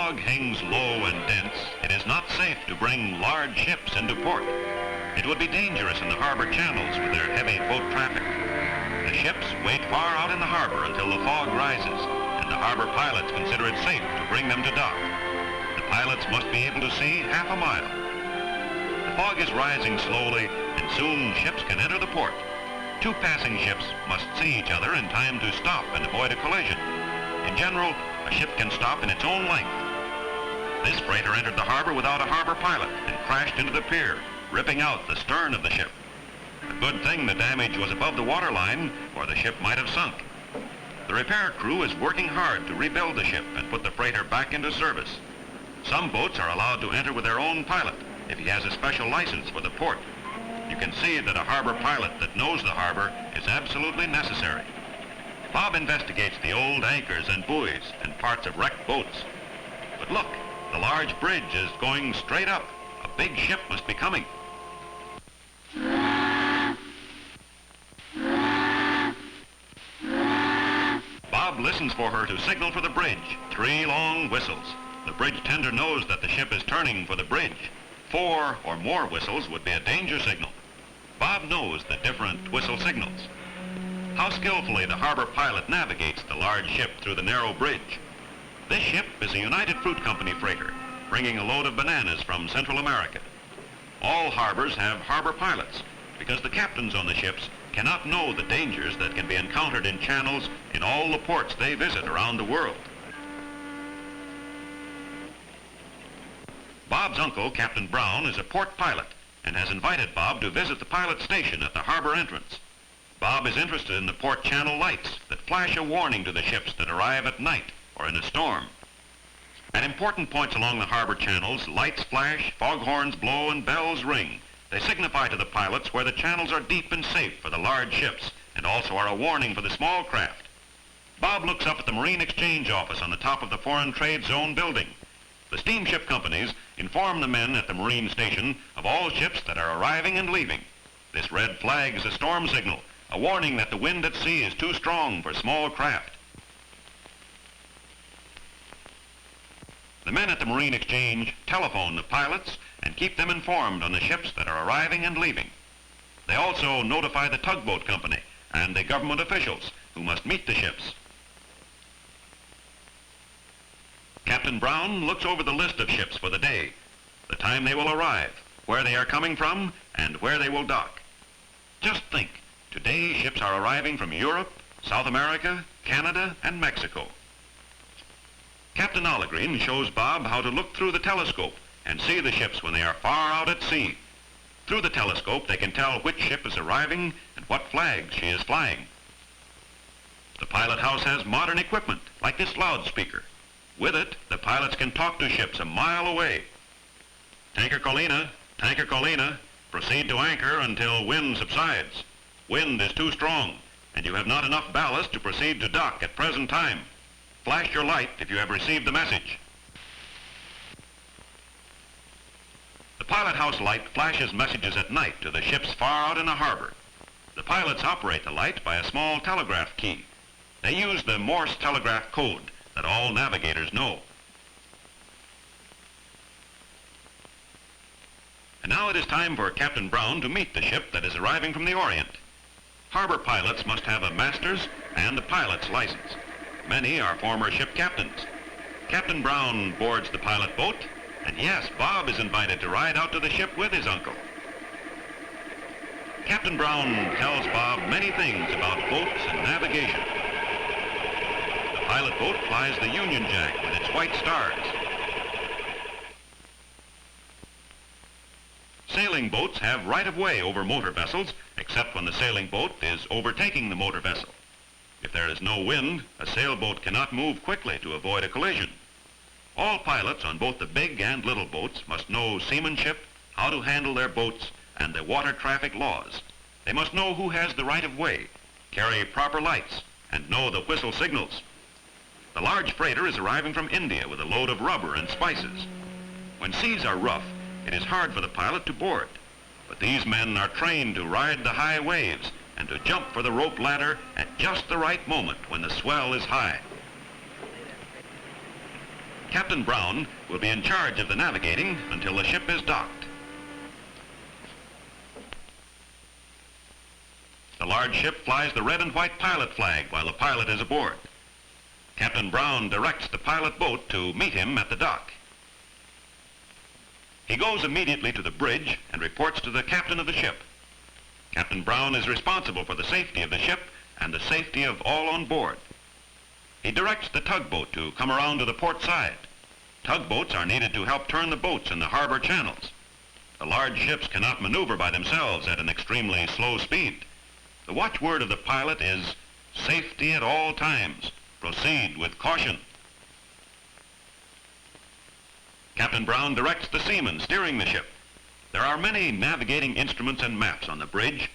fog hangs low and dense, it is not safe to bring large ships into port. It would be dangerous in the harbor channels with their heavy boat traffic. The ships wait far out in the harbor until the fog rises, and the harbor pilots consider it safe to bring them to dock. The pilots must be able to see half a mile. The fog is rising slowly, and soon ships can enter the port. Two passing ships must see each other in time to stop and avoid a collision. In general, a ship can stop in its own length. This freighter entered the harbor without a harbor pilot and crashed into the pier, ripping out the stern of the ship. A good thing the damage was above the waterline, or the ship might have sunk. The repair crew is working hard to rebuild the ship and put the freighter back into service. Some boats are allowed to enter with their own pilot if he has a special license for the port. You can see that a harbor pilot that knows the harbor is absolutely necessary. Bob investigates the old anchors and buoys and parts of wrecked boats. But look, the large bridge is going straight up. A big ship must be coming. Bob listens for her to signal for the bridge. 3 long whistles. The bridge tender knows that the ship is turning for the bridge. 4 or more whistles would be a danger signal. Bob knows the different whistle signals. How skillfully the harbor pilot navigates the large ship through the narrow bridge. This ship is a United Fruit Company freighter, bringing a load of bananas from Central America. All harbors have harbor pilots because the captains on the ships cannot know the dangers that can be encountered in channels in all the ports they visit around the world. Bob's uncle, Captain Brown, is a port pilot and has invited Bob to visit the pilot station at the harbor entrance. Bob is interested in the port channel lights that flash a warning to the ships that arrive at night or in a storm. At important points along the harbor channels, lights flash, foghorns blow, and bells ring. They signify to the pilots where the channels are deep and safe for the large ships and also are a warning for the small craft. Bob looks up at the Marine Exchange Office on the top of the Foreign Trade Zone building. The steamship companies inform the men at the Marine Station of all ships that are arriving and leaving. This red flag is a storm signal, a warning that the wind at sea is too strong for small craft. The men at the Marine Exchange telephone the pilots and keep them informed on the ships that are arriving and leaving. They also notify the tugboat company and the government officials who must meet the ships. Captain Brown looks over the list of ships for the day, the time they will arrive, where they are coming from, and where they will dock. Just think, today ships are arriving from Europe, South America, Canada, and Mexico. Captain Ollegreen shows Bob how to look through the telescope and see the ships when they are far out at sea. Through the telescope, they can tell which ship is arriving and what flag she is flying. The pilot house has modern equipment, like this loudspeaker. With it, the pilots can talk to ships a mile away. Tanker Colina, proceed to anchor until wind subsides. Wind is too strong, and you have not enough ballast to proceed to dock at present time. Flash your light if you have received the message. The pilot house light flashes messages at night to the ships far out in the harbor. The pilots operate the light by a small telegraph key. They use the Morse telegraph code that all navigators know. And now it is time for Captain Brown to meet the ship that is arriving from the Orient. Harbor pilots must have a master's and a pilot's license. Many are former ship captains. Captain Brown boards the pilot boat, and yes, Bob is invited to ride out to the ship with his uncle. Captain Brown tells Bob many things about boats and navigation. The pilot boat flies the Union Jack with its white stars. Sailing boats have right-of-way over motor vessels, except when the sailing boat is overtaking the motor vessel. If there is no wind, a sailboat cannot move quickly to avoid a collision. All pilots on both the big and little boats must know seamanship, how to handle their boats, and the water traffic laws. They must know who has the right-of-way, carry proper lights, and know the whistle signals. The large freighter is arriving from India with a load of rubber and spices. When seas are rough, it is hard for the pilot to board, but these men are trained to ride the high waves and to jump for the rope ladder at just the right moment when the swell is high. Captain Brown will be in charge of the navigating until the ship is docked. The large ship flies the red and white pilot flag while the pilot is aboard. Captain Brown directs the pilot boat to meet him at the dock. He goes immediately to the bridge and reports to the captain of the ship. Captain Brown is responsible for the safety of the ship and the safety of all on board. He directs the tugboat to come around to the port side. Tugboats are needed to help turn the boats in the harbor channels. The large ships cannot maneuver by themselves at an extremely slow speed. The watchword of the pilot is, "Safety at all times. Proceed with caution." Captain Brown directs the seaman steering the ship. There are many navigating instruments and maps on the bridge.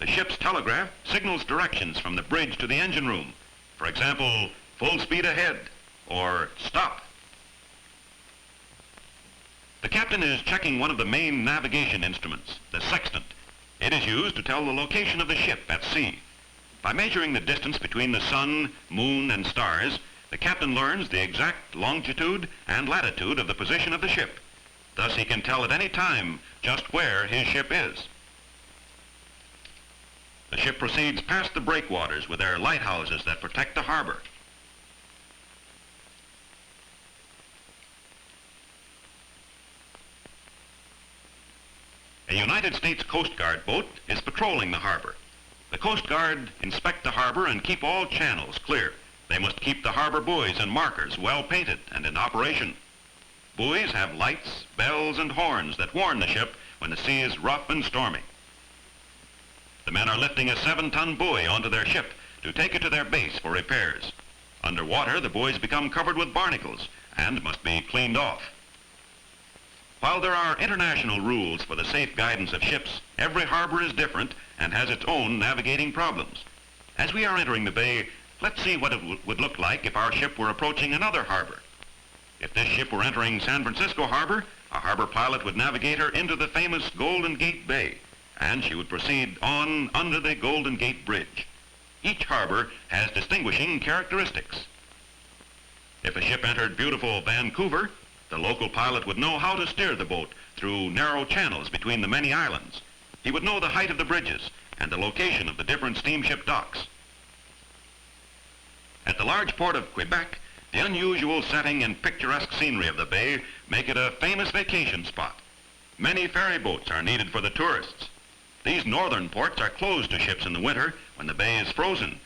The ship's telegraph signals directions from the bridge to the engine room. For example, full speed ahead or stop. The captain is checking one of the main navigation instruments, the sextant. It is used to tell the location of the ship at sea. By measuring the distance between the sun, moon, and stars, the captain learns the exact longitude and latitude of the position of the ship. Thus he can tell at any time just where his ship is. The ship proceeds past the breakwaters with their lighthouses that protect the harbor. A United States Coast Guard boat is patrolling the harbor. The Coast Guard inspect the harbor and keep all channels clear. They must keep the harbor buoys and markers well painted and in operation. Buoys have lights, bells, and horns that warn the ship when the sea is rough and stormy. The men are lifting a 7-ton buoy onto their ship to take it to their base for repairs. Underwater, the buoys become covered with barnacles and must be cleaned off. While there are international rules for the safe guidance of ships, every harbor is different and has its own navigating problems. As we are entering the bay, let's see what it would look like if our ship were approaching another harbor. If this ship were entering San Francisco Harbor, a harbor pilot would navigate her into the famous Golden Gate Bay, and she would proceed on under the Golden Gate Bridge. Each harbor has distinguishing characteristics. If a ship entered beautiful Vancouver, the local pilot would know how to steer the boat through narrow channels between the many islands. He would know the height of the bridges and the location of the different steamship docks. At the large port of Quebec, the unusual setting and picturesque scenery of the bay make it a famous vacation spot. Many ferry boats are needed for the tourists. These northern ports are closed to ships in the winter when the bay is frozen.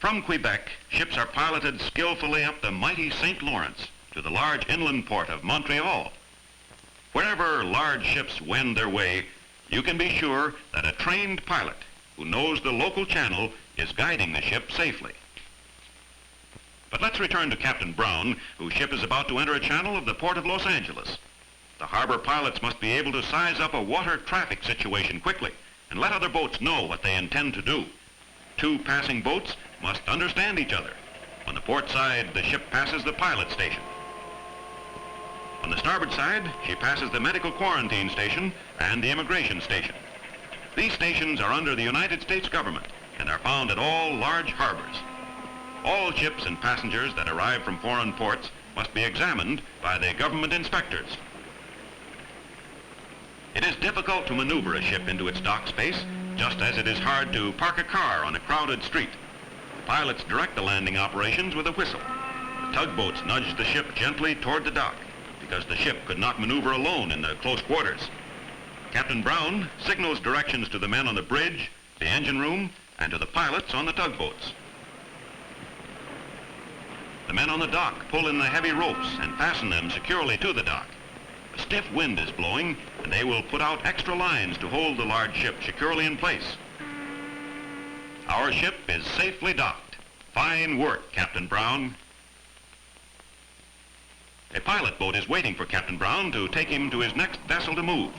From Quebec, ships are piloted skillfully up the mighty St. Lawrence to the large inland port of Montreal. Wherever large ships wend their way, you can be sure that a trained pilot who knows the local channel is guiding the ship safely. But let's return to Captain Brown, whose ship is about to enter a channel of the port of Los Angeles. The harbor pilots must be able to size up a water traffic situation quickly and let other boats know what they intend to do. Two passing boats must understand each other. On the port side, the ship passes the pilot station. On the starboard side, she passes the medical quarantine station and the immigration station. These stations are under the United States government and are found at all large harbors. All ships and passengers that arrive from foreign ports must be examined by the government inspectors. It is difficult to maneuver a ship into its dock space, just as it is hard to park a car on a crowded street. The pilots direct the landing operations with a whistle. The tugboats nudge the ship gently toward the dock, because the ship could not maneuver alone in the close quarters. Captain Brown signals directions to the men on the bridge, the engine room, and to the pilots on the tugboats. The men on the dock pull in the heavy ropes and fasten them securely to the dock. A stiff wind is blowing, and they will put out extra lines to hold the large ship securely in place. Our ship is safely docked. Fine work, Captain Brown. A pilot boat is waiting for Captain Brown to take him to his next vessel to move.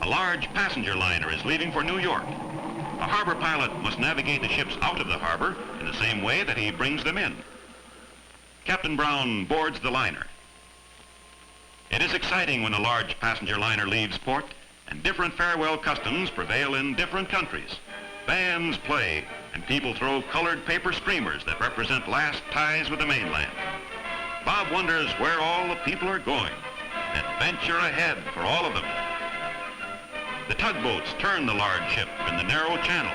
A large passenger liner is leaving for New York. A harbor pilot must navigate the ships out of the harbor in the same way that he brings them in. Captain Brown boards the liner. It is exciting when a large passenger liner leaves port, and different farewell customs prevail in different countries. Bands play, and people throw colored paper streamers that represent last ties with the mainland. Bob wonders where all the people are going. Adventure ahead for all of them. The tugboats turn the large ship in the narrow channel.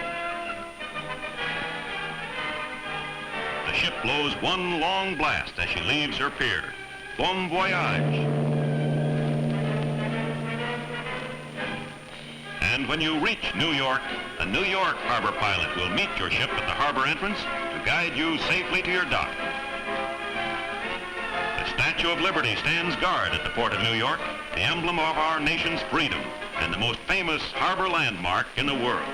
The ship blows one long blast as she leaves her pier. Bon voyage. And when you reach New York, a New York harbor pilot will meet your ship at the harbor entrance to guide you safely to your dock. The Statue of Liberty stands guard at the port of New York, the emblem of our nation's freedom and the most famous harbor landmark in the world.